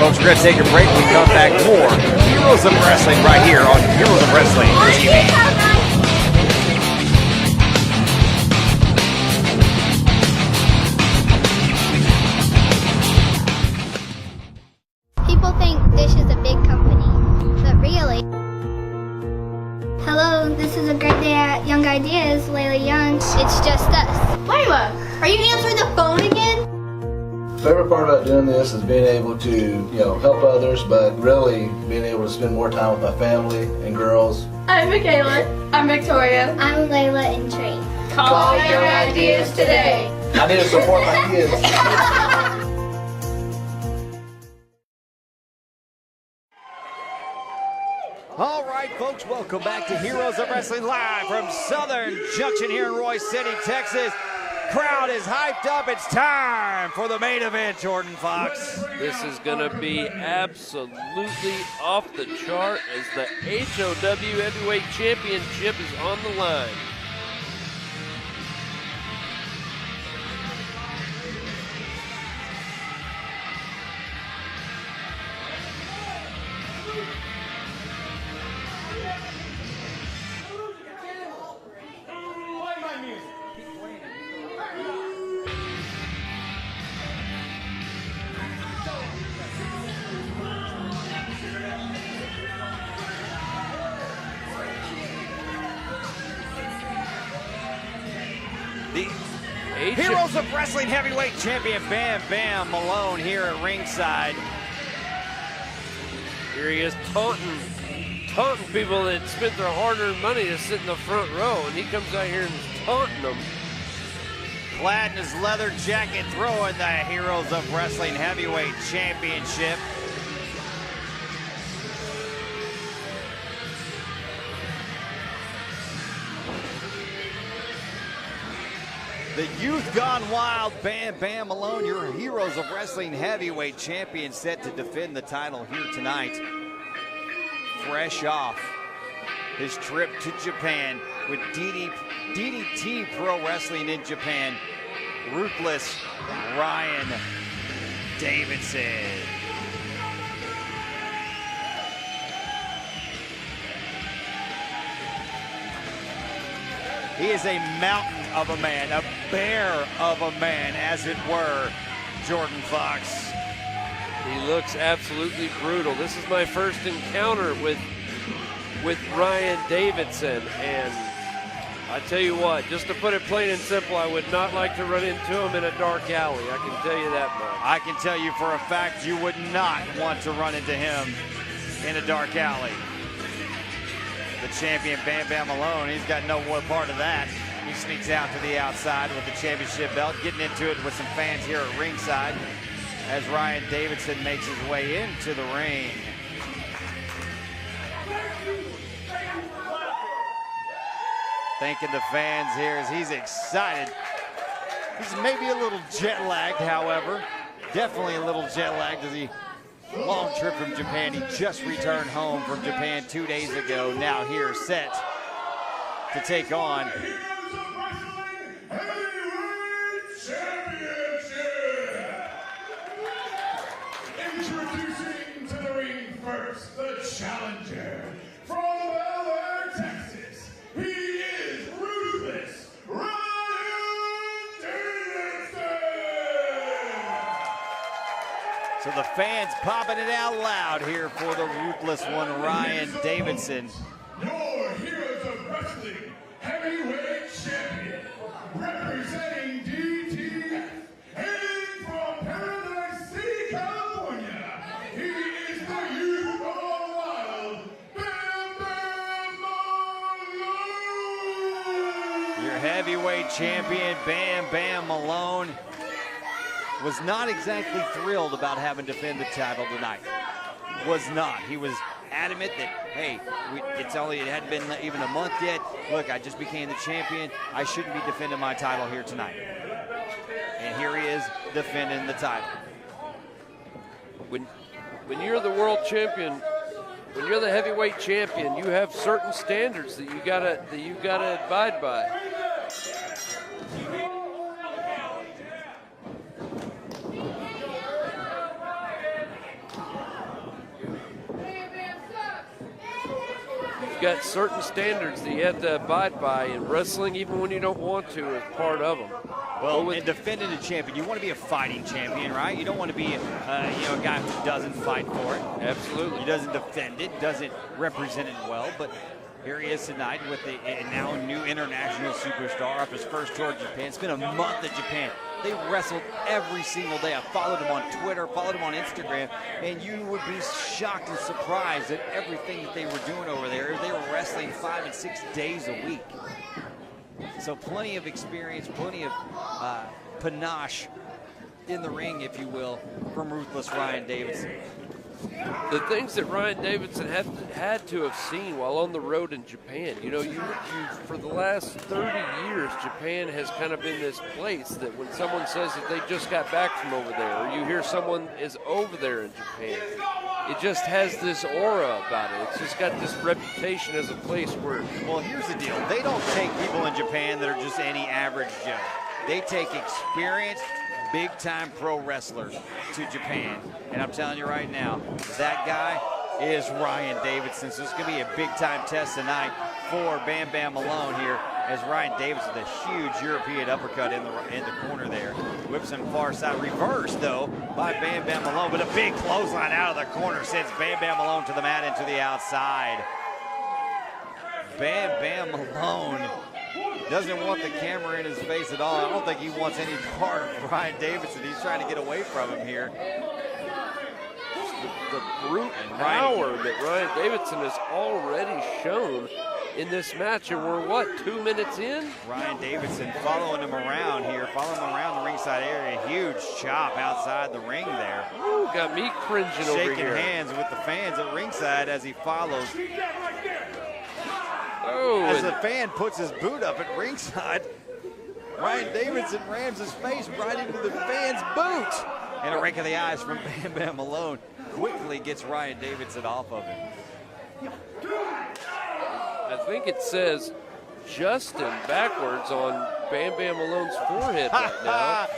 Folks, we're going to take a break. When we come back, more Heroes of Wrestling right here on Heroes of Wrestling TV. People think Dish is a big company, but really... Hello, this is a great day at Young Ideas, Layla Young. It's just us. Layla, are you answering the phone again? Favorite part about doing this is being able to, help others, but really being able to spend more time with my family and girls. I'm Michaela. I'm Victoria. I'm Layla and Trey. Call Young Ideas today. I need to support my kids. All right, folks, welcome back to Heroes of Wrestling live from Southern Junction here in Royce City, Texas. Crowd is hyped up. It's time for the main event, Jordan Fox. This is going to be absolutely off the chart as the HOW Heavyweight Championship is on the line. The Heroes of Wrestling Heavyweight Champion Bam Bam Malone here at ringside. Here he is taunting people that spent their hard-earned money to sit in the front row, and he comes out here and is taunting them. Clad in his leather jacket, throwing the Heroes of Wrestling Heavyweight Championship. The Youth Gone Wild, Bam Bam Malone, your Heroes of Wrestling Heavyweight Champion, set to defend the title here tonight. Fresh off his trip to Japan with DDT Pro Wrestling in Japan, Ruthless Ryan Davidson. He is a mountain of a man, a bear of a man, as it were, Jordan Fox. He looks absolutely brutal. This is my first encounter with Ryan Davidson, and I tell you what, just to put it plain and simple, I would not like to run into him in a dark alley. I can tell you that much. I can tell you for a fact you would not want to run into him in a dark alley. The champion Bam Bam Malone, he's got no more part of that. He sneaks out to the outside with the championship belt, getting into it with some fans here at ringside as Ryan Davidson makes his way into the ring. Thanking the fans here as he's excited. He's maybe a little jet lagged, however. Definitely a little jet lagged as he long trip from Japan. He just returned home from Japan 2 days ago. Now here set to take on Introducing to the ring first, the challenger from Bel Air, Texas. He is Ruthless Ryan Davidson. So the fans popping it out loud here for the Ruthless one, Ryan Davidson. Your Heroes of Wrestling Heavyweight Champion, representing DTF, hailing from Paradise City, California. He is the Youth Gone Wild, Bam Bam Malone. Your heavyweight champion, Bam Bam Malone, was not exactly thrilled about having to defend the title tonight. Was not. He was adamant that, hey, it hadn't been even a month yet. Look, I just became the champion. I shouldn't be defending my title here tonight. And here he is defending the title. When you're the world champion, when you're the heavyweight champion, you have certain standards that you gotta abide by. Got certain standards that you have to abide by in wrestling, even when you don't want to, is part of them. Well, in defending a champion, you want to be a fighting champion, right? You don't want to be a guy who doesn't fight for it. Absolutely. He doesn't defend it, doesn't represent it well, but here he is tonight with a now new international superstar off his first tour of Japan. It's been a month in Japan. They wrestled every single day. I followed him on Twitter, followed him on Instagram, and you would be shocked and surprised at everything that they were doing over there. They were wrestling 5 and 6 days a week. So plenty of experience, plenty of panache in the ring, if you will, from Ruthless Ryan Davidson. The things that Ryan Davidson had to have seen while on the road in Japan. You know, you for the last 30 years, Japan has kind of been this place that when someone says that they just got back from over there, or you hear someone is over there in Japan, it just has this aura about it. It's just got this reputation as a place where... Well, here's the deal. They don't take people in Japan that are just any average Joe. They take experienced, big-time pro wrestlers to Japan. And I'm telling you right now, that guy is Ryan Davidson. So it's going to be a big-time test tonight for Bam Bam Malone here as Ryan Davidson, the huge European uppercut in the corner there. Whips him far side. Reversed, though, by Bam Bam Malone. But a big clothesline out of the corner sends Bam Bam Malone to the mat and to the outside. Bam Bam Malone doesn't want the camera in his face at all. I don't think he wants any part of Ryan Davidson. He's trying to get away from him here. The brute power that Ryan Davidson has already shown in this match, and we're what, 2 minutes in? Ryan Davidson following him around here, following him around the ringside area. Huge chop outside the ring there. Ooh, got me cringing over here. Shaking hands with the fans at ringside as he follows. Oh, as the fan puts his boot up at ringside, Ryan Davidson rams his face right into the fan's boot. And a rake of the eyes from Bam Bam Malone quickly gets Ryan Davidson off of him. I think it says Justin backwards on Bam Bam Malone's forehead right now.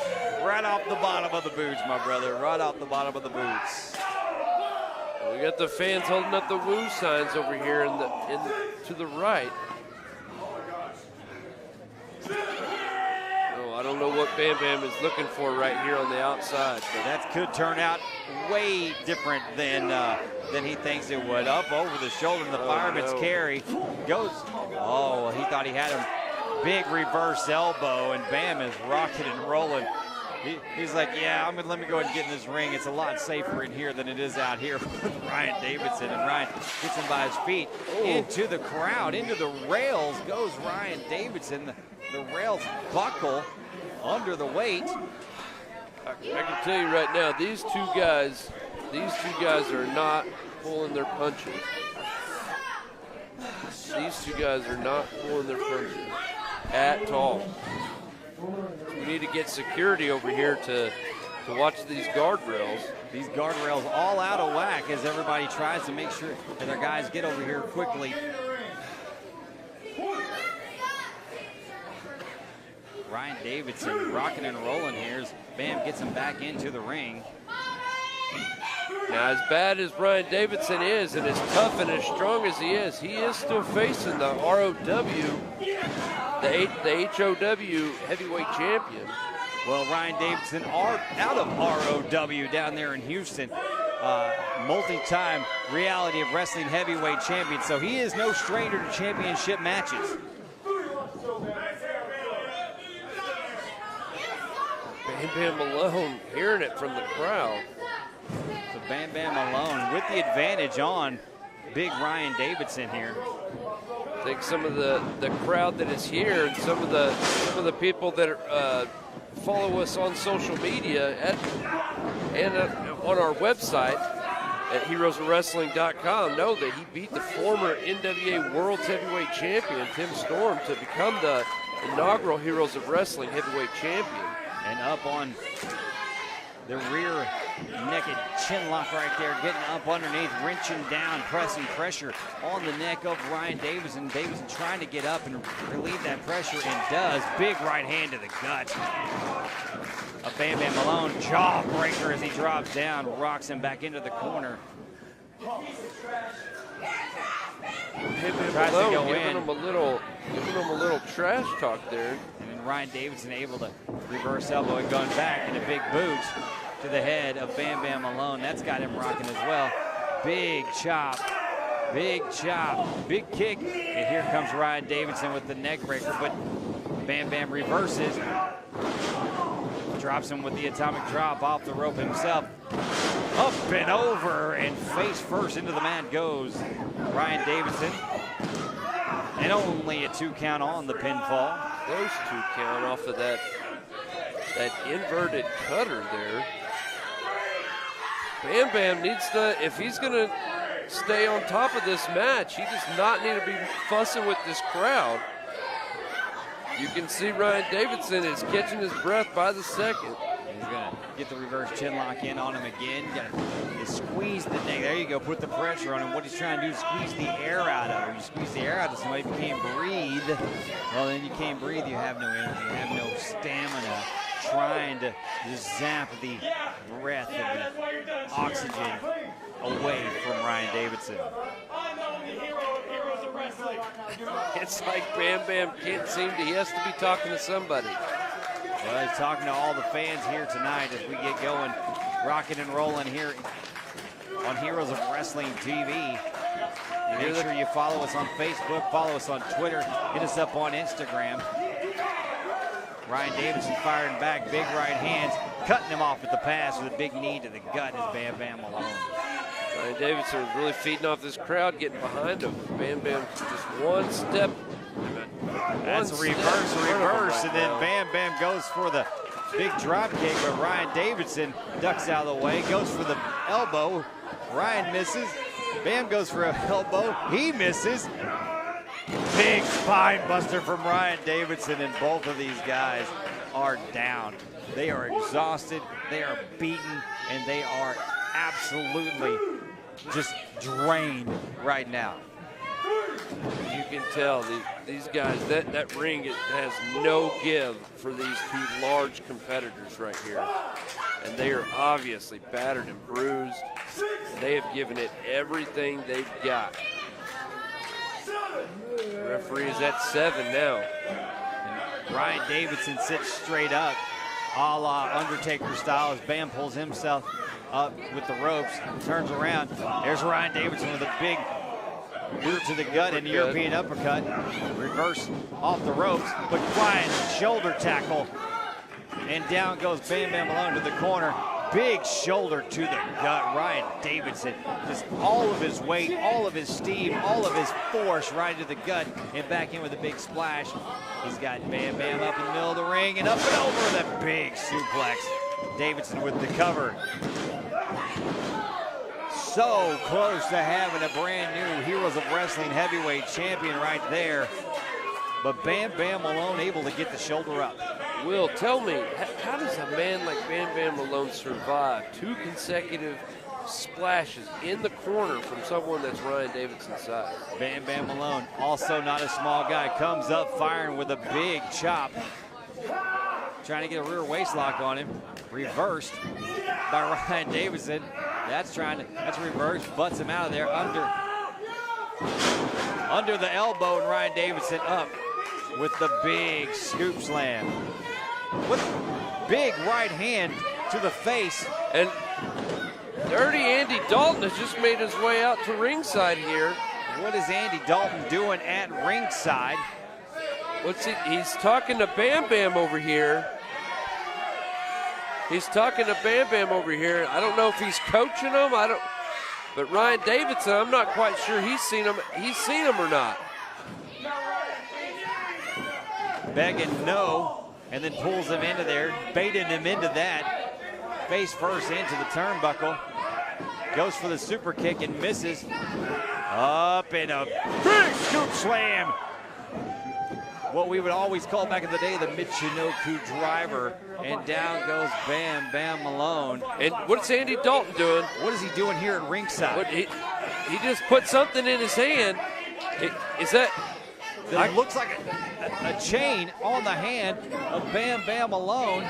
Right off the bottom of the boots, my brother. Right off the bottom of the boots. We got the fans holding up the woo signs over here to the right. Oh, I don't know what Bam Bam is looking for right here on the outside. But that could turn out way different than he thinks it would. Up over the shoulder, the fireman's carry goes. Oh, he thought he had him. Big reverse elbow, and Bam is rocking and rolling. He's like, yeah, let me go ahead and get in this ring. It's a lot safer in here than it is out here with Ryan Davidson. And Ryan gets him by his feet into the crowd, into the rails goes Ryan Davidson. The rails buckle under the weight. I can tell you right now, these two guys are not pulling their punches. These two guys are not pulling their punches at all. We need to get security over here to watch these guardrails. These guardrails all out of whack as everybody tries to make sure that their guys get over here quickly. Ryan Davidson rocking and rolling here as Bam gets him back into the ring. Now, as bad as Ryan Davidson is, and as tough and as strong as he is still facing the ROW, the HOW heavyweight champion. Well, Ryan Davidson out of ROW down there in Houston, multi-time Reality of Wrestling heavyweight champion, so he is no stranger to championship matches. Bam Bam Malone hearing it from the crowd. So Bam Bam Malone with the advantage on big Ryan Davidson here. I think some of the crowd that is here and some of the people that follow us on social media and on our website at heroesofwrestling.com know that he beat the former NWA World Heavyweight Champion Tim Storm to become the inaugural Heroes of Wrestling Heavyweight Champion. And up on the rear naked chin lock right there, getting up underneath, wrenching down, pressing pressure on the neck of Ryan Davidson. Davidson trying to get up and relieve that pressure, and does. Big right hand to the gut. A Bam Bam Malone jawbreaker as he drops down, rocks him back into the corner. Tries to go in. Giving him a little trash talk there. And then Ryan Davidson able to reverse elbow and going back, and a big boot to the head of Bam Bam Malone. That's got him rocking as well. Big chop, big kick. And here comes Ryan Davidson with the neck breaker, but Bam Bam reverses. Drops him with the atomic drop off the rope himself. Up and over, and face first into the mat goes Ryan Davidson. And only a 2 count on the pinfall. Those 2 count off of that inverted cutter there. Bam Bam needs to, if he's going to stay on top of this match, he does not need to be fussing with this crowd. You can see Ryan Davidson is catching his breath by the second. He's going to get the reverse chin lock in on him again. Got to squeeze the neck. There you go, put the pressure on him. What he's trying to do is squeeze the air out of him. You squeeze the air out of somebody, if you can't breathe, well, then you can't breathe. You have no energy, you have no stamina. Trying to just zap the breath and the oxygen away from Ryan Davidson. It's like Bam Bam can't seem to, he has to be talking to somebody. Well, he's talking to all the fans here tonight as we get going, rocking and rolling here on Heroes of Wrestling TV. Make sure you follow us on Facebook, follow us on Twitter, hit us up on Instagram. Ryan Davidson firing back, big right hands, cutting him off at the pass with a big knee to the gut is Bam Bam Malone. Ryan Davidson was really feeding off this crowd, getting behind him. Bam Bam just one step. That's a reverse, and then Bam Bam goes for the big drop kick, but Ryan Davidson ducks out of the way, goes for the elbow. Ryan misses. Bam goes for an elbow. He misses. Big spine buster from Ryan Davidson, and both of these guys are down. They are exhausted, they are beaten, and they are absolutely just drained right now. You can tell these guys, that ring has no give for these two large competitors right here. And they are obviously battered and bruised. They have given it everything they've got. The referee is at 7 now. And Ryan Davidson sits straight up, a la Undertaker style, as Bam pulls himself up with the ropes, turns around. There's Ryan Davidson with a big boot to the gut and European uppercut. Reverse off the ropes, but flying shoulder tackle. And down goes Bam Bam Malone to the corner. Big shoulder to the gut. Ryan Davidson, just all of his weight, all of his steam, all of his force right to the gut and back in with a big splash. He's got Bam Bam up in the middle of the ring and up and over with a big suplex. Davidson with the cover. So close to having a brand new Heroes of Wrestling heavyweight champion right there. But Bam Bam Malone able to get the shoulder up. Will, tell me, how does a man like Bam Bam Malone survive 2 consecutive splashes in the corner from someone that's Ryan Davidson's size? Bam Bam Malone, also not a small guy, comes up firing with a big chop. Trying to get a rear waist lock on him. Reversed by Ryan Davidson. That's reversed, butts him out of there under the elbow, and Ryan Davidson up with the big scoop slam. With big right hand to the face. And Dirty Andy Dalton has just made his way out to ringside here. What is Andy Dalton doing at ringside? He's talking to Bam Bam over here. He's talking to Bam Bam over here. I don't know if he's coaching him. But Ryan Davidson, I'm not quite sure he's seen him or not. Begging no, and then pulls him into there, baiting him into that. Face first into the turnbuckle. Goes for the super kick and misses. Up in a big scoop slam. What we would always call back in the day the Michinoku driver. And down goes Bam Bam Malone. And what's Andy Dalton doing? What is he doing here at ringside? He just put something in his hand. It looks like a chain on the hand of Bam Bam Malone.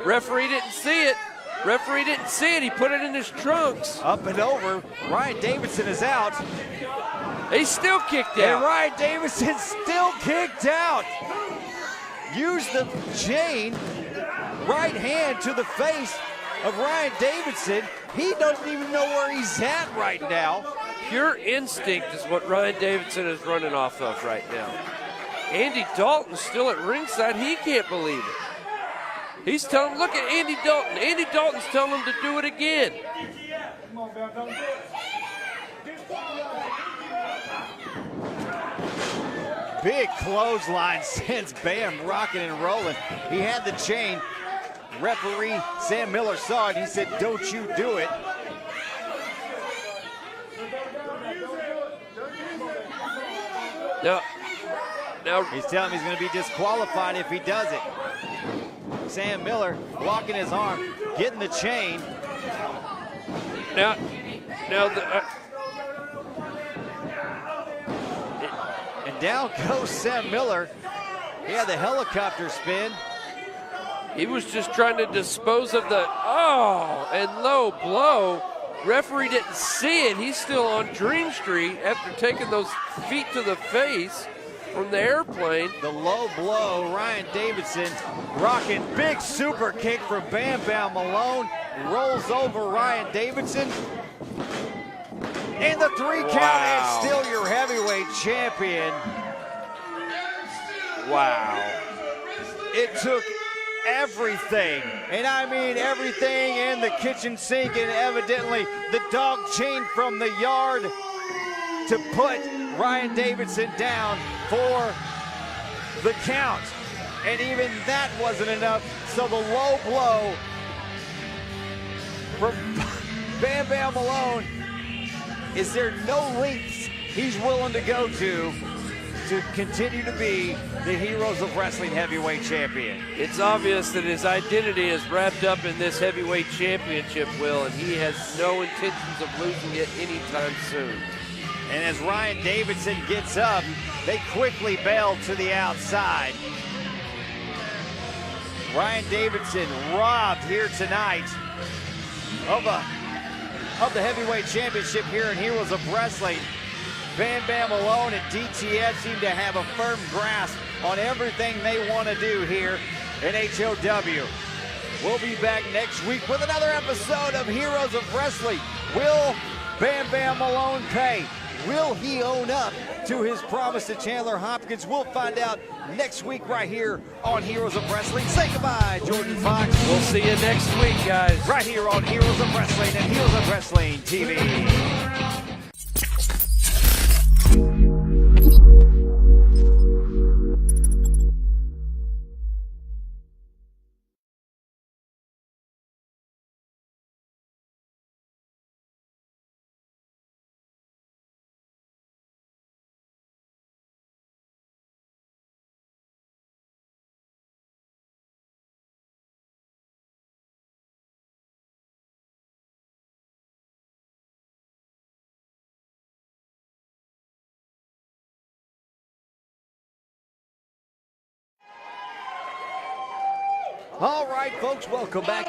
Referee didn't see it. Referee didn't see it. He put it in his trunks. Up and over. Ryan Davidson is out. He's still kicked out. And Ryan Davidson still kicked out. Use the chain. Right hand to the face of Ryan Davidson. He doesn't even know where he's at right now. Pure instinct is what Ryan Davidson is running off of right now. Andy Dalton's still at ringside. He can't believe it. He's telling him, look at Andy Dalton. Andy Dalton's telling him to do it again. Big clothesline sends Bam rocking and rolling. He had the chain. Referee Sam Miller saw it. He said, don't you do it. Now he's telling him he's going to be disqualified if he does it. Sam Miller blocking his arm, getting the chain. And down goes Sam Miller. He had the helicopter spin. He was just trying to dispose of the, and low blow. Referee didn't see it. He's still on Dream Street after taking those feet to the face from the airplane. The low blow, Ryan Davidson rocking big super kick for Bam Bam Malone. rolls over Ryan Davidson. In the 3 count, and still your heavyweight champion. Wow. It took everything, and I mean everything in the kitchen sink and evidently the dog chain from the yard to put Ryan Davidson down for the count. And even that wasn't enough, so the low blow from Bam Bam Malone. Is there no lengths he's willing to go to continue to be the Heroes of Wrestling heavyweight champion? It's obvious that his identity is wrapped up in this heavyweight championship, Will, and he has no intentions of losing it anytime soon. And as Ryan Davidson gets up, they quickly bail to the outside. Ryan Davidson robbed here tonight of the heavyweight championship here in Heroes of Wrestling. Bam Bam Malone and DTF seem to have a firm grasp on everything they want to do here in HOW. We'll be back next week with another episode of Heroes of Wrestling. Will Bam Bam Malone pay? Will he own up to his promise to Chandler Hopkins? We'll find out next week right here on Heroes of Wrestling. Say goodbye, Jordan Fox. We'll see you next week, guys. Right here on Heroes of Wrestling and Heroes of Wrestling TV. All right, folks, welcome back.